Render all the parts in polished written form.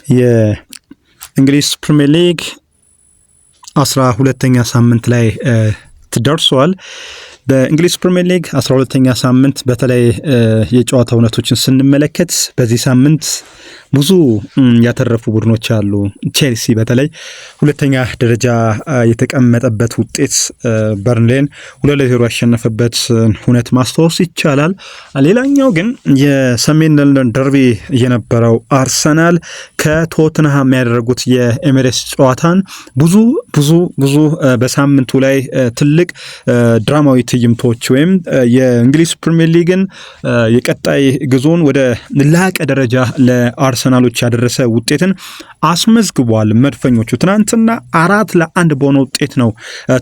የእንግሊዝ ፕሪሚየር ሊግ 12ኛ ሳምንት ላይ ተደርሷል። በእንግሊዝ ፕሪሚየር ሊግ 12ኛ ሳምንት በተለይ የጨዋታ እውነቶችን ስንመለከት በዚህ ሳምንት ብዙ ያተረፉ ቡድኖች አሉ። ቼልሲ በተለይ ሁለተኛ ደረጃ የተቀመጠበት ውጤት በርንሌን 2-0 ያሸነፈበት ሁነት ማስታወስ ይቻላል። ሌላኛው ግን የሰሜን ለንደን ደርቢ የነበረው አርሰናል ከቶትንሃም ያደረጉት የኤሚሬትስ ጨዋታን ብዙ በሳምንቱ ላይ ትልቅ ድራማዊ ትዕይንቶች ወይም የእንግሊዝ ፕሪሚየር ሊግን የቀጣይ ጉዞን ወደ ላቀ ደረጃ ለአርሰናሎች ያደረሰ ውጤትን አስመዝግቧል። መድፈኞቹ ትናንትና 4-1 በሆነ ውጤት ነው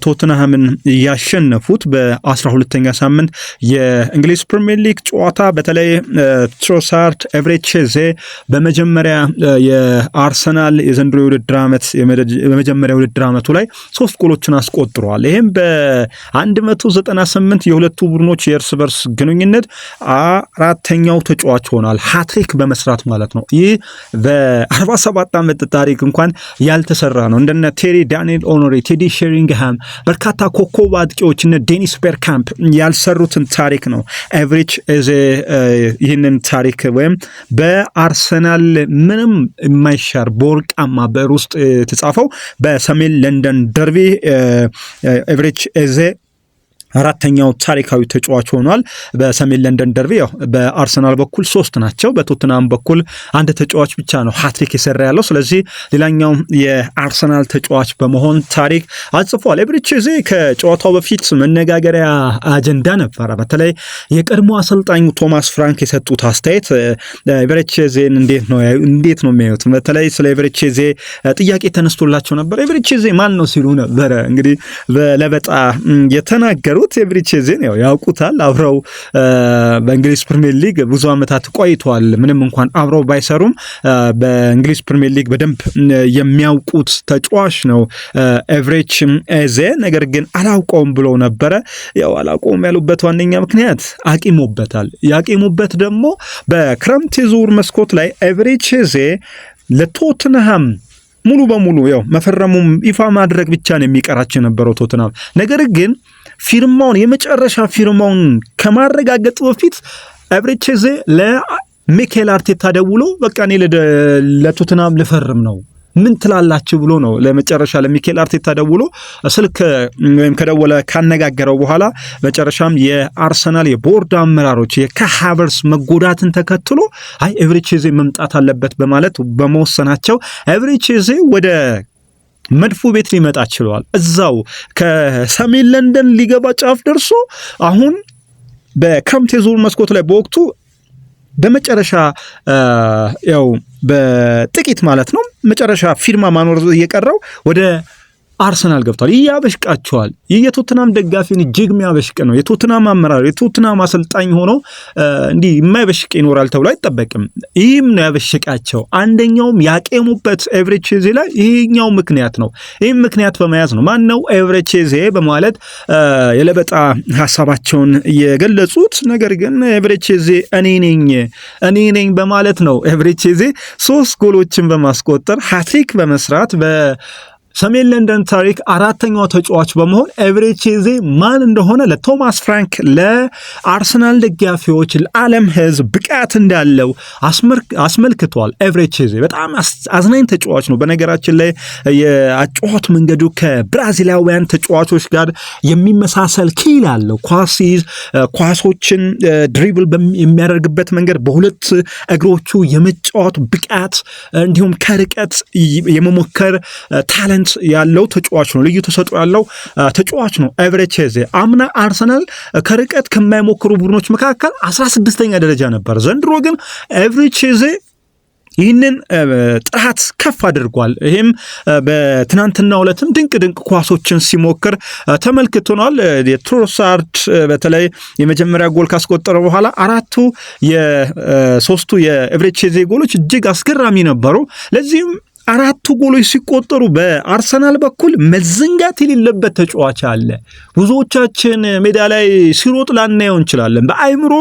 ቶትንሃምን ያሸነፉት። በ12ኛ ሳምንት የእንግሊዝ ፕሪሚየር ሊግ ጨዋታ በተለይ ትሮሳርድ፣ ኤቨሬቺዜ በመጀመሪያ የአርሰናል የዘንድሮ የውድድር ዓመት በመጀመሪያ የውድድር ዓመቱ ላይ 3 ጎሎችን አስቆጥረዋል። ይህም በ198 የሁለቱ ቡድኖች የእርስ በርስ ግንኙነት 4ኛው ተጫዋች ሆኗል፣ ሃትሪክ በመስራት ማለት ነው። ይህ በ47 ዓመት ታሪክ እንኳን ያልተሰራ ነው። እንደነ ቴሪ ዳንኤል ኦኖሪ፣ ቴዲ ሼሪንግሃም በርካታ ኮከብ አጥቂዎች እነ ዴኒስ ቤርካምፕ ያልሰሩትን ታሪክ ነው ኤቨሬቺዜ ይህንን ታሪክ ወይም በአርሰናል ምንም የማይሻር በወርቃማ ብዕር ውስጥ የተጻፈው በሰሜን ለንደን ደርቢ ኤቨሬቺዜ 4ኛው ታሪካዊ ተጫዋች ሆኗል። በሰሜን ለንደን ደርቢ ያው በአርሰናል በኩል 3 ናቸው፣ በቶትናም በኩል 1 ተጫዋች ብቻ ነው ሃትሪክ የሰራ ያለው። ስለዚህ ሌላኛው የአርሰናል ተጫዋች በመሆን ታሪክ አጽፏል። ኤቨሬቺዜ ከጨዋታው በፊት መነጋገሪያ አጀንዳ ነበረ። በተለይ የቀድሞ አሰልጣኙ ቶማስ ፍራንክ የሰጡት አስተያየት ኤቨሬቺዜን እንዴት ነው የሚያዩት? በተለይ ስለ ኤቨሬቺዜ ጥያቄ ተነስቶላቸው ነበር። ኤቨሬቺዜ ማን ነው ሲሉ ነበረ እንግዲህ በለበጣ የተናገሩ ኤቨሬቺዜን ያውቁታል። አብረው በእንግሊዝ ፕሪሚየር ሊግ ብዙ ዓመታት ቆይተዋል። ምንም እንኳን አብረው ባይሰሩም በእንግሊዝ ፕሪሚየር ሊግ በደንብ የሚያውቁት ተጫዋች ነው ኤቨሬቺዜ። ነገር ግን አላውቀውም ብለው ነበረ። አላውቀውም ያሉበት ዋነኛ ምክንያት አቂሞበታል። ያቂሙበት ደግሞ በክረምት የዝውውር መስኮት ላይ ኤቨሬቺዜ ለቶትንሃም ሙሉ በሙሉ መፈረሙም ይፋ ማድረግ ብቻ ነው የሚቀራቸው የነበረው ቶትንሃም። ነገር ግን ፊርማውን የመጨረሻ ፊርማውን ከማረጋገጥ በፊት ኤቨሬቺዜ ለሚኬል አርቴታ ደውሎ በቃ እኔ ለቶትንሃም ልፈርም ነው ምን ትላላችሁ ብሎ ነው ለመጨረሻ ለሚኬል አርቴታ ደውሎ ስልክ ወይም ከደወለ ካነጋገረው በኋላ መጨረሻም የአርሰናል የቦርድ አመራሮች የካሃቨርስ መጎዳትን ተከትሎ ኤቨሬቺዜ መምጣት አለበት በማለት በመወሰናቸው ኤቨሬቺዜ ወደ መድፎ ቤት ሊመጣ ችሏል። እዛው ከሰሜን ለንደን ሊገባ ጫፍ ደርሶ አሁን በክረምት የዝውውር መስኮት ላይ በወቅቱ በመጨረሻ በጥቂት ማለት ነው መጨረሻ ፊርማ ማኖር እየቀረው ወደ አርሰናል ገብቷል። ይህ ያበሽቃቸዋል። ይህ የቶትናም ደጋፊን እጅግ የሚያበሽቅ ነው። የቶትናም አመራር የቶትናም አሰልጣኝ ሆኖ እንዲህ የማይበሽቅ ይኖራል ተብሎ አይጠበቅም። ይህም ነው ያበሽቃቸው። አንደኛውም ያቄሙበት ኤቨሬቺዜ ላይ ይህኛው ምክንያት ነው። ይህም ምክንያት በመያዝ ነው ማነው ኤቨሬቺዜ በማለት የለበጣ ሀሳባቸውን የገለጹት። ነገር ግን ኤቨሬቺዜ እኔ ነኝ በማለት ነው ኤቨሬቺዜ 3 ጎሎችን በማስቆጠር ሃትሪክ በመስራት ሰሜን ለንደን ታሪክ 4ኛው ተጫዋች በመሆን ኤቨሬቺዜ ማን እንደሆነ ለቶማስ ፍራንክ ለአርሰናል ደጋፊዎች ለዓለም ሕዝብ ብቃት እንዳለው አስመልክቷል። ኤቨሬቺዜ በጣም አዝናኝ ተጫዋች ነው። በነገራችን ላይ የአጨዋወት መንገዱ ከብራዚላውያን ተጫዋቾች ጋር የሚመሳሰል ኪል አለው። ኳሶችን ድሪብል የሚያደርግበት መንገድ፣ በሁለት እግሮቹ የመጫወት ብቃት እንዲሁም ከርቀት የመሞከር ታለንት ያለው ተጫዋች ነው። ልዩ ተሰጥኦ ያለው ተጫዋች ነው ኤቨሬቺዜ። አምና አርሰናል ከርቀት ከማይሞክሩ ቡድኖች መካከል 16ኛ ደረጃ ነበር። ዘንድሮ ግን ኤቨሬቺዜ ይህንን ጥራት ከፍ አድርጓል። ይህም በትናንትናው ዕለትም ድንቅ ኳሶችን ሲሞክር ተመልክተናል። የትሮሳርድ በተለይ የመጀመሪያ ጎል ካስቆጠረ በኋላ 3ቱ የኤቨሬቺዜ ጎሎች እጅግ አስገራሚ ነበሩ። ለዚህም 4 ጎሎች ሲቆጠሩ በአርሰናል በኩል መዘንጋት የሌለበት ተጫዋች አለ። ብዙዎቻችን ሜዳ ላይ ሲሮጥ ላናየው እንችላለን። በአይምሮ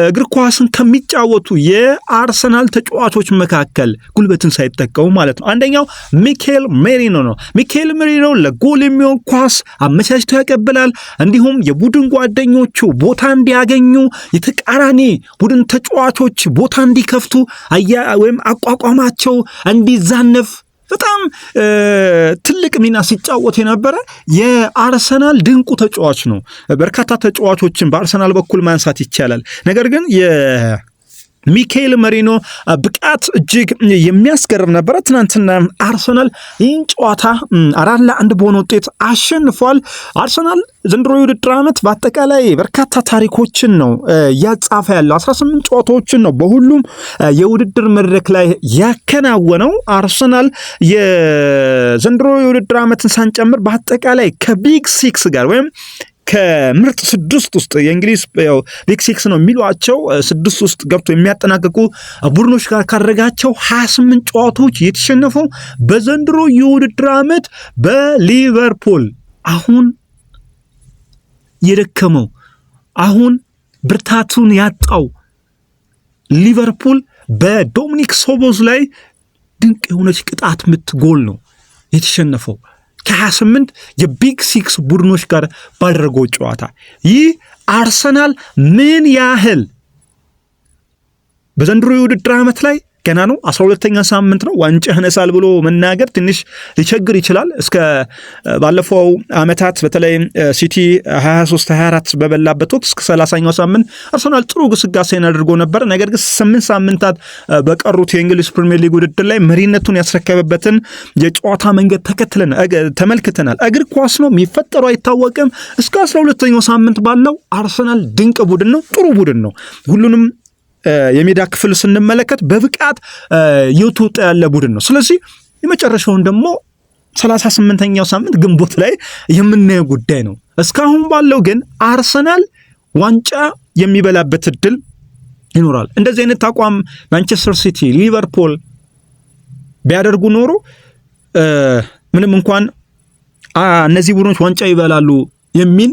እግር ኳስን ከሚጫወቱ የአርሰናል ተጫዋቾች መካከል ጉልበትን ሳይጠቀሙ ማለት ነው አንደኛው ሚኬል ሜሪኖ ነው። ሚኬል ሜሪኖ ለጎል የሚሆን ኳስ አመቻችቶ ያቀብላል። እንዲሁም የቡድን ጓደኞቹ ቦታ እንዲያገኙ የተቃራኒ ቡድን ተጫዋቾች ቦታ እንዲከፍቱ ወይም አቋቋማቸው እንዲዛነፍ በጣም ትልቅ ሚና ሲጫወት የነበረ የአርሰናል ድንቁ ተጫዋች ነው። በርካታ ተጫዋቾችን በአርሰናል በኩል ማንሳት ይቻላል። ነገር ግን ሚኬል ሜሪኖ ብቃት እጅግ የሚያስገርም ነበረ። ትናንትና አርሰናል ይህን ጨዋታ 4-1 በሆነ ውጤት አሸንፏል። አርሰናል ዘንድሮ የውድድር ዓመት በአጠቃላይ በርካታ ታሪኮችን ነው ያጻፈ ያለው 18 ጨዋታዎችን ነው በሁሉም የውድድር መድረክ ላይ ያከናወነው። አርሰናል የዘንድሮ የውድድር ዓመትን ሳንጨምር በአጠቃላይ ከቢግ ሲክስ ጋር ወይም ከምርጥ 6 ውስጥ የእንግሊዝ ቢግ ሲክስ ነው የሚሏቸው 6 ውስጥ ገብቶ የሚያጠናቅቁ ቡድኖች ጋር ካደረጋቸው 28 ጨዋታዎች የተሸነፈው በዘንድሮ የውድድር ዓመት በሊቨርፑል አሁን የደከመው አሁን ብርታቱን ያጣው ሊቨርፑል በዶሚኒክ ሶቦዝ ላይ ድንቅ የሆነች ቅጣት ምት ጎል ነው የተሸነፈው ከ28 የቢግ ሲክስ ቡድኖች ጋር ባደረገው ጨዋታ። ይህ አርሰናል ምን ያህል በዘንድሮ የውድድር ዓመት ላይ ገና ነው 12ኛ ሳምንት ነው ዋንጫ ያነሳል ብሎ መናገር ትንሽ ሊቸግር ይችላል። እስከ ባለፈው ዓመታት በተለይ ሲቲ 23-24 በበላበት ወቅት እስከ 30ኛው ሳምንት አርሰናል ጥሩ ግስጋሴን አድርጎ ነበር። ነገር ግን 8 ሳምንታት በቀሩት የእንግሊዝ ፕሪሚየር ሊግ ውድድር ላይ መሪነቱን ያስረከበበትን የጨዋታ መንገድ ተመልክተናል። እግር ኳስ ነው የሚፈጠረው አይታወቅም። እስከ 12ኛው ሳምንት ባለው አርሰናል ድንቅ ቡድን ነው፣ ጥሩ ቡድን ነው። ሁሉንም የሜዳ ክፍል ስንመለከት በብቃት እየተወጣ ያለ ቡድን ነው። ስለዚህ የመጨረሻውን ደግሞ 38ኛው ሳምንት ግንቦት ላይ የምናየው ጉዳይ ነው። እስካሁን ባለው ግን አርሰናል ዋንጫ የሚበላበት እድል ይኖራል። እንደዚህ አይነት አቋም ማንቸስተር ሲቲ፣ ሊቨርፑል ቢያደርጉ ኖሮ ምንም እንኳን እነዚህ ቡድኖች ዋንጫ ይበላሉ የሚል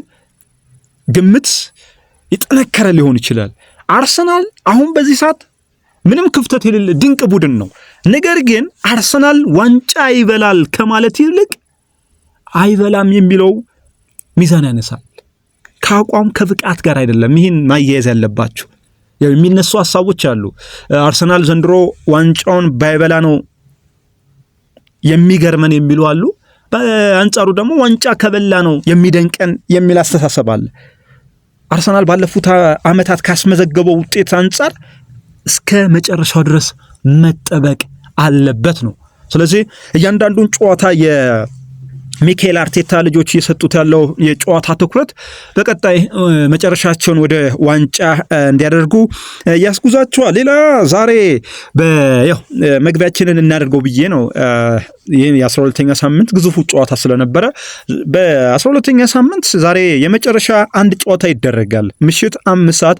ግምት ይጠነከረ ሊሆን ይችላል። አርሰናል አሁን በዚህ ሰዓት ምንም ክፍተት የሌለ ድንቅ ቡድን ነው። ነገር ግን አርሰናል ዋንጫ ይበላል ከማለት ይልቅ አይበላም የሚለው ሚዛን ያነሳል። ከአቋም ከብቃት ጋር አይደለም። ይህን ማያያዝ ያለባችሁ የሚነሱ ሀሳቦች አሉ። አርሰናል ዘንድሮ ዋንጫውን ባይበላ ነው የሚገርመን የሚሉ አሉ። በአንጻሩ ደግሞ ዋንጫ ከበላ ነው የሚደንቀን የሚል አስተሳሰብ አለ። አርሰናል ባለፉት ዓመታት ካስመዘገበው ውጤት አንጻር እስከ መጨረሻው ድረስ መጠበቅ አለበት ነው። ስለዚህ እያንዳንዱን ጨዋታ የሚኬል አርቴታ ልጆች እየሰጡት ያለው የጨዋታ ትኩረት በቀጣይ መጨረሻቸውን ወደ ዋንጫ እንዲያደርጉ ያስጉዛቸዋል። ሌላ ዛሬ መግቢያችንን እናደርገው ብዬ ነው። ይህ የ12ኛ ሳምንት ግዙፉ ጨዋታ ስለነበረ በ12ኛ ሳምንት ዛሬ የመጨረሻ አንድ ጨዋታ ይደረጋል። ምሽት 5 ሰዓት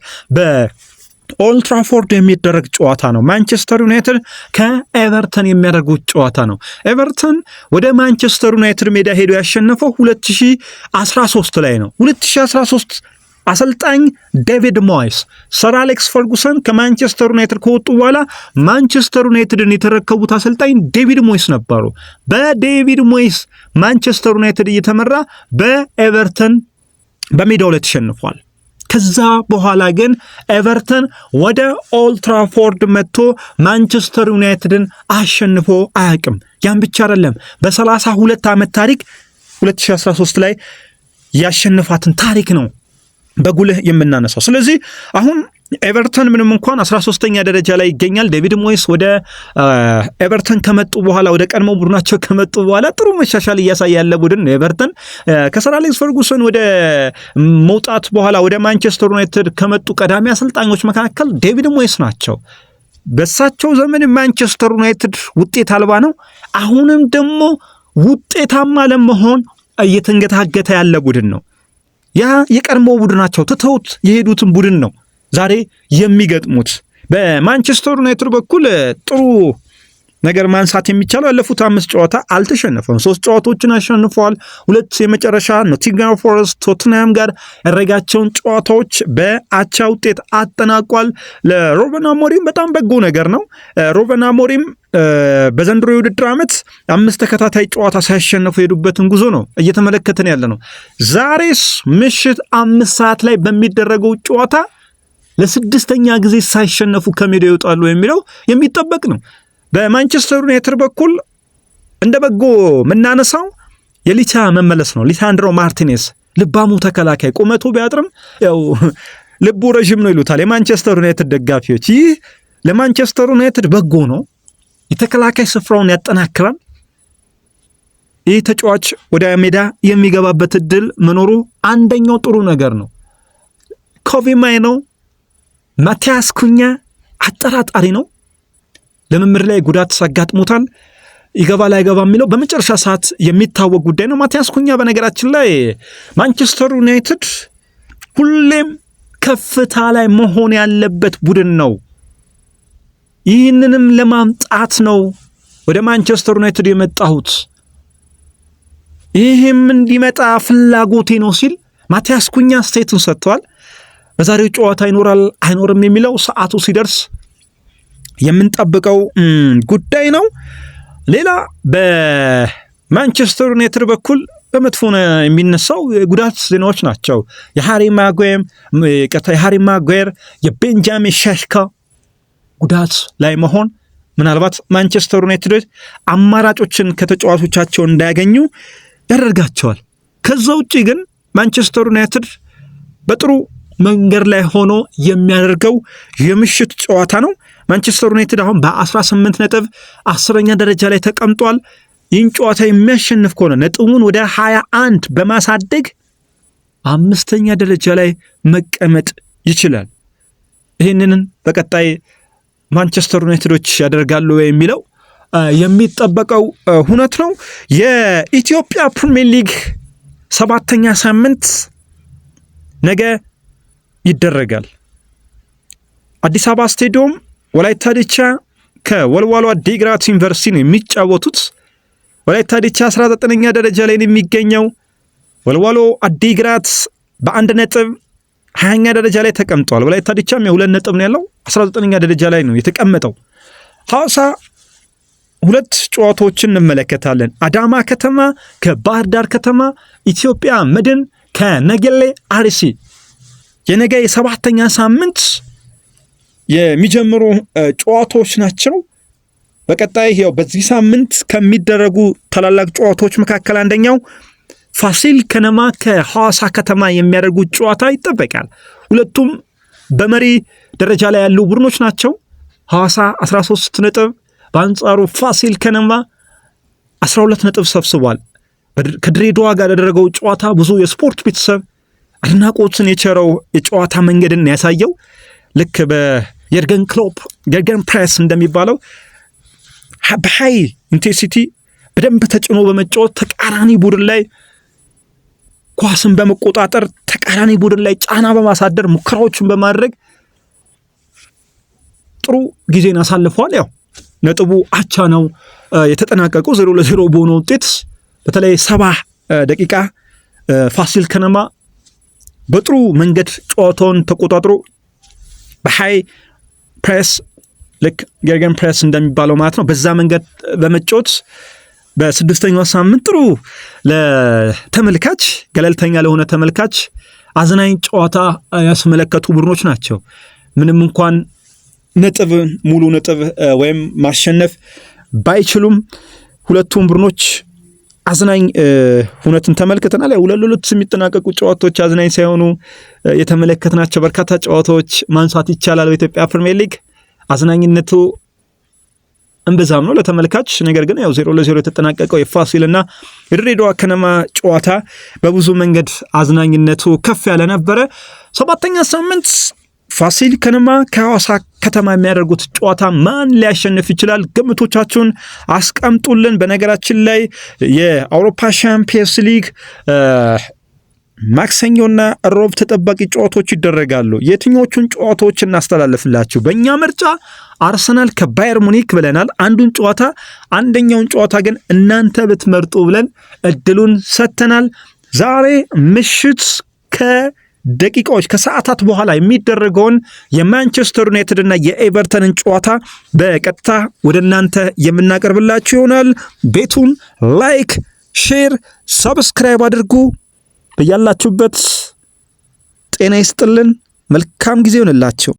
ኦልድ ትራፎርድ የሚደረግ ጨዋታ ነው። ማንቸስተር ዩናይትድ ከኤቨርተን የሚያደርጉት ጨዋታ ነው። ኤቨርተን ወደ ማንቸስተር ዩናይትድ ሜዳ ሄዶ ያሸነፈው 2013 ላይ ነው። 2013 አሰልጣኝ ዴቪድ ሞይስ፣ ሰር አሌክስ ፈርጉሰን ከማንቸስተር ዩናይትድ ከወጡ በኋላ ማንቸስተር ዩናይትድን የተረከቡት አሰልጣኝ ዴቪድ ሞይስ ነበሩ። በዴቪድ ሞይስ ማንቸስተር ዩናይትድ እየተመራ በኤቨርተን በሜዳው ላይ ተሸንፏል። ከዛ በኋላ ግን ኤቨርተን ወደ ኦልድ ትራፎርድ መጥቶ ማንቸስተር ዩናይትድን አሸንፎ አያውቅም። ያን ብቻ አይደለም፣ በ32 ዓመት ታሪክ 2013 ላይ ያሸነፋትን ታሪክ ነው በጉልህ የምናነሳው። ስለዚህ አሁን ኤቨርተን ምንም እንኳን 13ኛ ደረጃ ላይ ይገኛል። ዴቪድ ሞይስ ወደ ኤቨርተን ከመጡ በኋላ ወደ ቀድሞ ቡድናቸው ከመጡ በኋላ ጥሩ መሻሻል እያሳየ ያለ ቡድን ነው ኤቨርተን። ከሰር አሌክስ ፈርጉሰን ወደ መውጣት በኋላ ወደ ማንቸስተር ዩናይትድ ከመጡ ቀዳሚ አሰልጣኞች መካከል ዴቪድ ሞይስ ናቸው። በሳቸው ዘመን ማንቸስተር ዩናይትድ ውጤት አልባ ነው። አሁንም ደግሞ ውጤታማ ለመሆን እየተንገታገተ ያለ ቡድን ነው። ያ የቀድሞ ቡድናቸው ትተውት የሄዱትን ቡድን ነው ዛሬ የሚገጥሙት። በማንቸስተር ዩናይትድ በኩል ጥሩ ነገር ማንሳት የሚቻለው ያለፉት 5 ጨዋታ አልተሸነፈም። 3 ጨዋታዎችን አሸንፈዋል። 2 የመጨረሻ ኖቲንግሃም ፎረስት ቶተንሃም ጋር ያደረጋቸውን ጨዋታዎች በአቻ ውጤት አጠናቋል። ለሩበን አሞሪም በጣም በጎ ነገር ነው። ሩበን አሞሪም በዘንድሮ የውድድር ዓመት 5 ተከታታይ ጨዋታ ሳይሸነፉ የሄዱበትን ጉዞ ነው እየተመለከተን ያለ ነው። ዛሬስ ምሽት 5 ሰዓት ላይ በሚደረገው ጨዋታ ለ6ኛ ጊዜ ሳይሸነፉ ከሜዳ ይወጣሉ የሚለው የሚጠበቅ ነው። በማንቸስተር ዩናይትድ በኩል እንደ በጎ የምናነሳው የሊቻ መመለስ ነው። ሊሳንድሮ ማርቲኔስ ልባሙ ተከላካይ ቁመቱ ቢያጥርም ያው ልቡ ረዥም ነው ይሉታል የማንቸስተር ዩናይትድ ደጋፊዎች። ይህ ለማንቸስተር ዩናይትድ በጎ ነው። የተከላካይ ስፍራውን ያጠናክራል። ይህ ተጫዋች ወደ ሜዳ የሚገባበት እድል መኖሩ አንደኛው ጥሩ ነገር ነው። ኮቢ ማይኖ፣ ማቲያስ ኩኛ አጠራጣሪ ነው። ልምምድ ላይ ጉዳት አጋጥሞታል። ይገባል አይገባም የሚለው በመጨረሻ ሰዓት የሚታወቅ ጉዳይ ነው። ማቲያስ ኩኛ በነገራችን ላይ ማንቸስተር ዩናይትድ ሁሌም ከፍታ ላይ መሆን ያለበት ቡድን ነው። ይህንንም ለማምጣት ነው ወደ ማንቸስተር ዩናይትድ የመጣሁት፣ ይህም እንዲመጣ ፍላጎቴ ነው ሲል ማቲያስ ኩኛ አስተያየቱን ሰጥቷል። በዛሬው ጨዋታ ይኖራል አይኖርም የሚለው ሰዓቱ ሲደርስ የምንጠብቀው ጉዳይ ነው። ሌላ በማንቸስተር ዩናይትድ በኩል በመጥፎ የሚነሳው ጉዳት ዜናዎች ናቸው። የሃሪ ማጓየር የቤንጃሚን ሼሽኮ ጉዳት ላይ መሆን ምናልባት ማንቸስተር ዩናይትድ አማራጮችን ከተጫዋቾቻቸው እንዳያገኙ ያደርጋቸዋል። ከዛ ውጪ ግን ማንቸስተር ዩናይትድ በጥሩ መንገድ ላይ ሆኖ የሚያደርገው የምሽት ጨዋታ ነው። ማንቸስተር ዩናይትድ አሁን በ18 ነጥብ 10ኛ ደረጃ ላይ ተቀምጧል። ይህን ጨዋታ የሚያሸንፍ ከሆነ ነጥቡን ወደ 21 በማሳደግ 5ኛ ደረጃ ላይ መቀመጥ ይችላል። ይህንን በቀጣይ ማንቸስተር ዩናይትዶች ያደርጋሉ የሚለው የሚጠበቀው ሁነት ነው። የኢትዮጵያ ፕሪሚየር ሊግ 7ኛ ሳምንት ነገ ይደረጋል። አዲስ አበባ ስቴዲየም ወላይታ ዲቻ ከወልዋሎ ዓዲግራት ዩኒቨርሲቲ ነው የሚጫወቱት። ወላይታ ዲቻ 19ኛ ደረጃ ላይ ነው የሚገኘው። ወልዋሎ ዓዲግራት በ1 ነጥብ 20ኛ ደረጃ ላይ ተቀምጧል። ወላይታ ዲቻም የ2 ነጥብ ነው ያለው፣ 19ኛ ደረጃ ላይ ነው የተቀመጠው። ሐዋሳ 2 ጨዋታዎችን እንመለከታለን። አዳማ ከተማ ከባህር ዳር ከተማ፣ ኢትዮጵያ መድን ከነገሌ አርሲ የነገ የ7ኛ ሳምንት የሚጀምሩ ጨዋታዎች ናቸው። በቀጣይ ያው በዚህ ሳምንት ከሚደረጉ ታላላቅ ጨዋታዎች መካከል አንደኛው ፋሲል ከነማ ከሐዋሳ ከተማ የሚያደርጉት ጨዋታ ይጠበቃል። ሁለቱም በመሪ ደረጃ ላይ ያሉ ቡድኖች ናቸው። ሐዋሳ 13 ነጥብ፣ በአንጻሩ ፋሲል ከነማ 12 ነጥብ ሰብስቧል። ከድሬዳዋ ጋር ያደረገው ጨዋታ ብዙ የስፖርት ቤተሰብ አድናቆትን የቸረው የጨዋታ መንገድን ያሳየው ልክ በየርገን ክሎፕ የርገን ፕሬስ እንደሚባለው በሃይ ኢንቴንሲቲ በደንብ ተጭኖ በመጫወት ተቃራኒ ቡድን ላይ ኳስን በመቆጣጠር ተቃራኒ ቡድን ላይ ጫና በማሳደር ሙከራዎችን በማድረግ ጥሩ ጊዜን አሳልፈዋል። ያው ነጥቡ አቻ ነው የተጠናቀቀው 0-0 በሆነ ውጤት። በተለይ 70 ደቂቃ ፋሲል ከነማ በጥሩ መንገድ ጨዋታውን ተቆጣጥሮ በሃይ ፕሬስ ልክ የርገን ፕሬስ እንደሚባለው ማለት ነው በዛ መንገድ በመጫወት በ6ኛው ሳምንት ጥሩ ለተመልካች ገለልተኛ ለሆነ ተመልካች አዝናኝ ጨዋታ ያስመለከቱ ቡድኖች ናቸው። ምንም እንኳን ነጥብ ሙሉ ነጥብ ወይም ማሸነፍ ባይችሉም ሁለቱም ቡድኖች አዝናኝ ሁነትን ተመልክተናል። 2-2 የሚጠናቀቁ ጨዋታዎች አዝናኝ ሳይሆኑ የተመለከትናቸው በርካታ ጨዋታዎች ማንሳት ይቻላል። በኢትዮጵያ ፕሪሚየር ሊግ አዝናኝነቱ እንብዛም ነው ለተመልካች። ነገር ግን ያው 0-0 የተጠናቀቀው የፋሲልና የድሬዳዋ ከነማ ጨዋታ በብዙ መንገድ አዝናኝነቱ ከፍ ያለ ነበረ። 7ኛ ሳምንት ፋሲል ከነማ ከሐዋሳ ከተማ የሚያደርጉት ጨዋታ ማን ሊያሸንፍ ይችላል? ግምቶቻችሁን አስቀምጡልን። በነገራችን ላይ የአውሮፓ ሻምፒየንስ ሊግ ማክሰኞና ሮብ ተጠባቂ ጨዋታዎች ይደረጋሉ። የትኞቹን ጨዋታዎች እናስተላልፍላችሁ? በእኛ ምርጫ አርሰናል ከባየር ሙኒክ ብለናል። አንደኛውን ጨዋታ ግን እናንተ ብትመርጡ ብለን እድሉን ሰጥተናል። ዛሬ ምሽት ከሰዓታት በኋላ የሚደረገውን የማንቸስተር ዩናይትድ እና የኤቨርተንን ጨዋታ በቀጥታ ወደ እናንተ የምናቀርብላችሁ ይሆናል። ቤቱን ላይክ፣ ሼር፣ ሰብስክራይብ አድርጉ። በያላችሁበት ጤና ይስጥልን። መልካም ጊዜ ይሆንላችሁ።